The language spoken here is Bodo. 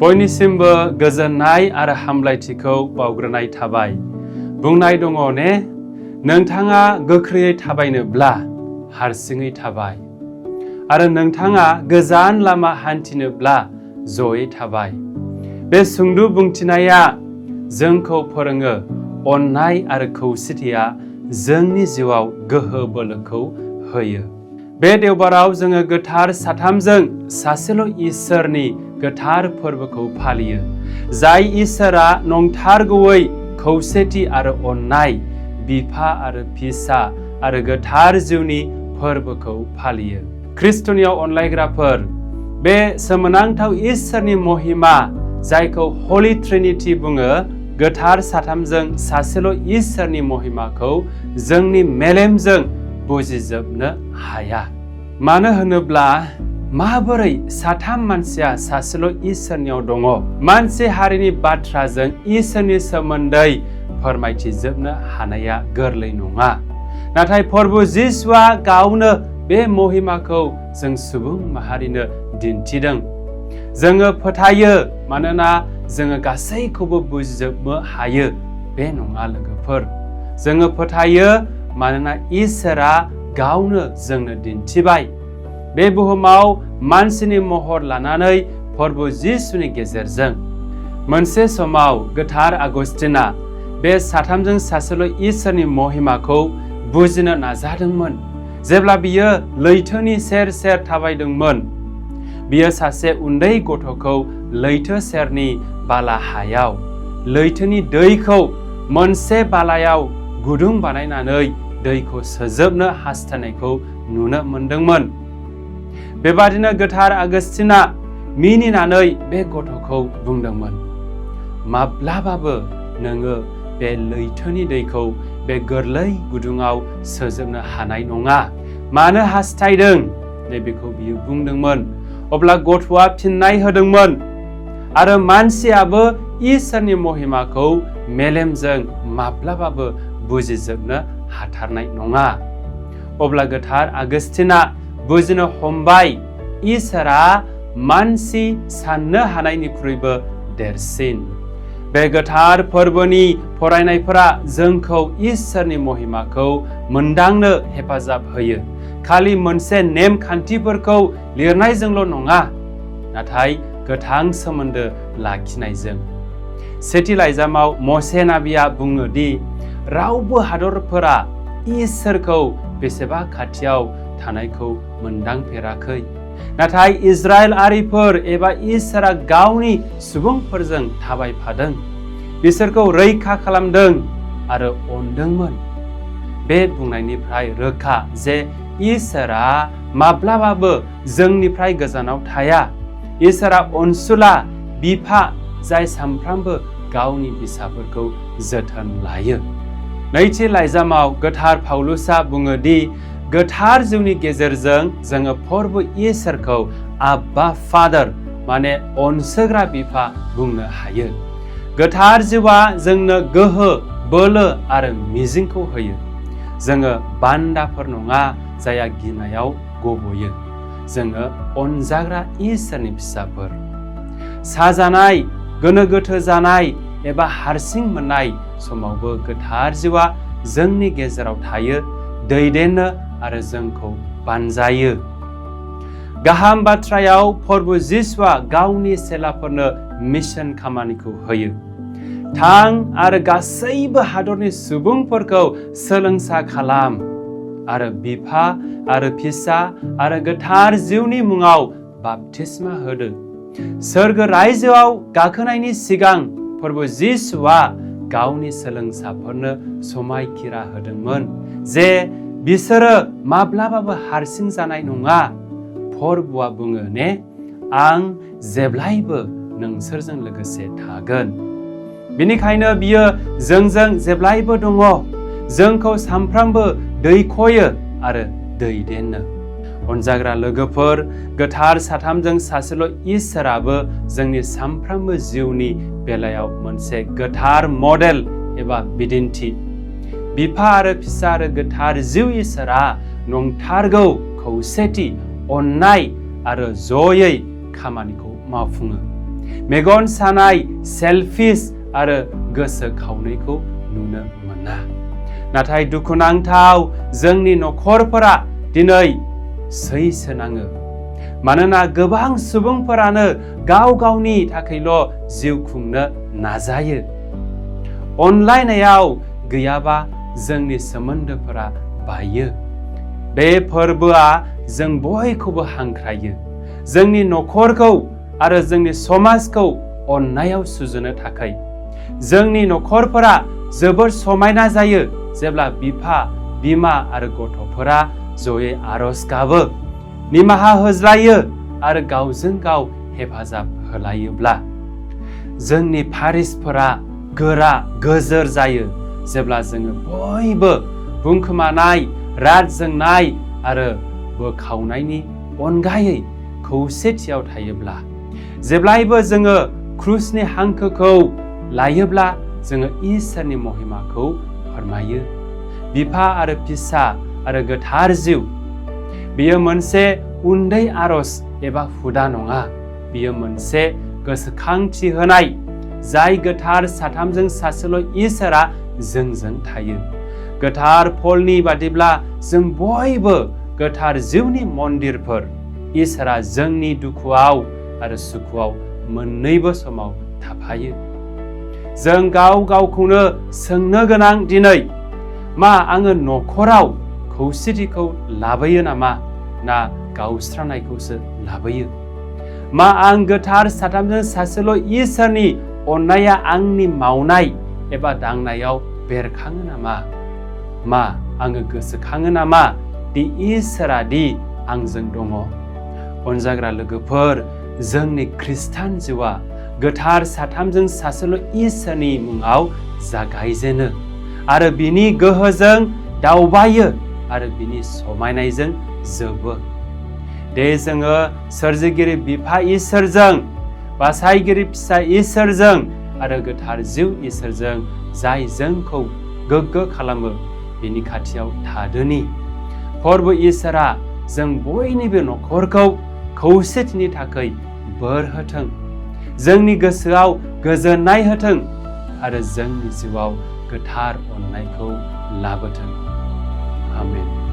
बयनिसिमबो गोजोननाय आरो हामलायथिखौ बावग्रोनाय थाबाय। बुंनाय दङ ने, नोंथाङा गोख्रैयै थाबायनोब्ला हारसिङै थाबाय आरो नोंथाङा गोजान लामा हान्थिनोब्ला जयै थाबाय। बे सुंद' बुंथिनाया जोंखौ फोरोङो अननाय आरो खौसेथिया जोंनि जिउआव गोहो बोलोखौ होयो। बे देवबाराव जोङो गोथार साथामजों सासेल' इसोरनि गोथार फोरबोखौ फालियो, जाय इसोरा नंथारगौयै खौसेथि आरो अननाय, बिफा आरो फिसा आरो गोथार जिउनि फोरबोखौ फालियो। ख्रिस्टनियाव अनलायग्राफोर, बे सोमोनांथाव इसोरनि महिमा, जायखौ हलि ट्रिनिटि बुङो, गोथार साथामजों सासेल' इसोरनि महिमाखौ जोंनि मेलेमजों बुजिजोबनो हाया। मानो होनोब्ला माबोरै साथाम मानसिया सासेल' इसोरनियाव दङ? मानसि हारिनि बाथ्राजों इसोरनि सोमोन्दै फोरमायथिजोबनो हानाया गोरलै नङा। नाथाय प्रभु जिसुआ गावनो बे महिमाखौ जों सुबुं माहारिनो दिन्थिदों। जोङो फोथायो मानोना जोङो गासैखौबो बुजिजोबनो हायो बे नङा लोगोफोर। जोङो फोथायो मानोना इसोरा गावनो जोंनो दिन्थिबाय। बे बुहुमाव मानसिनि महर लानानै प्रभु जिसुनि गेजेरजों। मोनसे समाव गोथार आगस्तिना बे साथामजों सासेल' इसोरनि महिमाखौ बुजिनो नाजादोंमोन। जेब्ला बियो लैथोनि सेर सेर थाबायदोंमोन, बियो सासे उन्दै गथ'खौ लैथो सेरनि बाला हायाव लैथोनि दैखौ मोनसे बालायाव गुदुं बानायनानै दैखौ सोजोबनो हास्थायनायखौ नुनो मोनदोंमोन। बेबादिनो गोथार आगस्तिना मिनिनानै बे गथ'खौ बुंदोंमोन, माब्लाबाबो नोङो बे लैथोनि दैखौ बे गोरलै गुदुङाव सोजोबनो हानाय नङा। मानो हास्थायदों? नैबेखौ बियो बुंदोंमोन। अब्ला गथ'आ फिननाय होदोंमोन, आरो मानसियाबो इसोरनि महिमाखौ मेलेमजों माब्लाबाबो बुजिजोबनो हाथारनाय नङा। अब्ला गोथार आगस्तिना बुजिनो हमबाय, इसोरा मानसि साननो हानायनिख्रुइबो देरसिन। बे गोथार फोरबोनि फरायनायफोरा जोंखौ इसोरनि महिमाखौ मोनदांनो हेफाजाब होयो। खालि मोनसे नेमखान्थिफोरखौ लिरनायजोंल' नङा, नाथाय गोथां सोमोन्दो लाखिनायजों। सेथि लाइजामाव मसे नाबिया बुङो दि रावबो हादरफोरा इसोरखौ बेसेबा खाथियाव थानायखौ मोनदांफेराखै, नाथाय इजराइलारिफोर एबा इसोरा गावनि सुबुंफोरजों थाबायफादों, बिसोरखौ रैखा खालामदों आरो अनदोंमोन। बे बुंनायनिफ्राय रोखा जे इसोरा माब्लाबाबो जोंनिफ्राय गोजानाव थाया। इसोरा अनसुला बिफा, जाय सानफ्रामबो गावनि फिसाफोरखौ जोथोन लायो। नैथि लाइजामाव गोथार पाउलुसा बुङो दि गोथार जिउनि गेजेरजों जोङो प्रभु इसोरखौ आब्बा फादार, माने अनसोग्रा बिफा बुंनो हायो। गोथार जिउआ जोंनो गोहो, बोलो आरो मिजिंखौ होयो। जोङो बान्दाफोर नङा जायहा गिनायाव गबयो। जोङो अनजाग्रा इसोरनि फिसाफोर। साजानाय, गोनो गोथो जानाय एबा हारसिं मोननाय समावबो गोथार जिउआ जोंनि गेजेराव थायो, दैदेनो आरो जोंखौ बानजायो। गाहाम बाथ्रायाव प्रभु जिसुआ गावनि चेलाफोरनो मिशन खामानिखौ होयो। थां आरो गासैबो हादरनि सुबुंफोरखौ सोलोंसा खालाम आरो बिफा आरो फिसा आरो गोथार जिउनि मुङाव बाप्तिस्मा होदो। सोरगो रायजोआव गाखोनायनि सिगां प्रभु जिसुआ गावनि सोलोंसाफोरनो समायखिरा होदोंमोन जे बिसोरो माब्लाबाबो हारसिं जानाय नङा। प्रभुआ बुङो ने, आं जेब्लायबो नोंसोरजों लोगोसे थागोन। बेनिखायनो बियो जोंजों जेब्लायबो दङ, जोंखौ सानफ्रामबो दैख'यो आरो दैदेनो। अनजाग्रा लोगोफोर, गोथार साथामजों सासेल' इसोराबो जोंनि सानफ्रामबो जिउनि बेलायाव मोनसे गोथार मडेल एबा बिदिन्थि। बिफा आरो फिसा आरो गोथार जिउ इसोरा नंथारगौ खौसेथि अननाय आरो जयै खामानिखौ मावफुङो। मेगन सानाय सेलफिश आरो गोसो खावनायखौ नुनो मोना। नाथाय दुखुनांथाव जोंनि नखरफोरा दिनै सैसोनाङो। मानोना गोबां सुबुंफोरानो गाव गावनि थाखायल' जिउ खुंनो नाजायो। अनलायनायाव गैयाबा जोंनि सोमोन्दोफोरा बायो। बे फोरबोआ जों बयखौबो हांख्रायो जोंनि नखरखौ आरो जोंनि समाजखौ अननायाव सुजुनो थाखाय। जोंनि नखरफोरा जोबोर समायना जायो जेब्ला बिफा बिमा आरो गथ'फोरा जयै आरज गाबो, निमाहा होज्लायो आरो गावजों गाव हेफाजाब होलायोब्ला। जोंनि फारिसफोरा गोरा गोजोर जायो जेब्ला जोङो बयबो बुंखोमानाय, राग जोंनाय आरो बोखावनायनि अनगायै खौसेथियाव थायोब्ला। जेब्लायबो जोङो क्रुसनि हांखोखौ लायोब्ला जोङो इसोरनि महिमाखौ फोरमायो। बिफा आरो फिसा आरो गोथार जिउ, बेयो मोनसे उन्दै आरज एबा हुदा नङा। बेयो मोनसे गोसोखांथि होनाय जाय गोथार साथामजों सासेल' इसोरा जोंजों थायो। गोथार पलनि बादिब्ला जों बयबो गोथार जिउनि मन्दिरफोर। इसोरा जोंनि दुखुआव आरो सुखुआव मोन्नैबो समाव थाफायो। जों गाव गावखौनो सोंनो गोनां दिनै, मा आङो नखराव खौसेथिखौ लाबोयो नामा ना गावस्रानायखौसो लाबोयो? मा आं गोथार साथामजों सासेल' इसोरनि अननाया आंनि मावनाय एबा दांनायाव बेरखाङो नामा? मा आङो गोसोखाङो नामा दि इसोरा दि आंजों दङ? अनजाग्रा लोगोफोर, जोंनि खृष्टान जिउआ गोथार साथामजों सासेल' इसोरनि मुङाव जागायजेनो आरो बिनि गोहोजों दावबायो आरो बिनि समायनायजों जोबो। दे जोङो सोरजिगिरि बिफा इसोरजों, बासायगिरि फिसा इसोरजों आरो गोथार जिउ इसोरजों जाय जोंखौ गोग्गो खालामो बिनि खाथियाव थादोनि। फोरबो इसोरा जों बयनिबो नखरखौ खौसेथिनि थाखाय बोर होथों, जोंनि गोसोआव गोजोननाय होथों आरो जोंनि जिउआव गोथार अननायखौ लाबोथों। आमेन।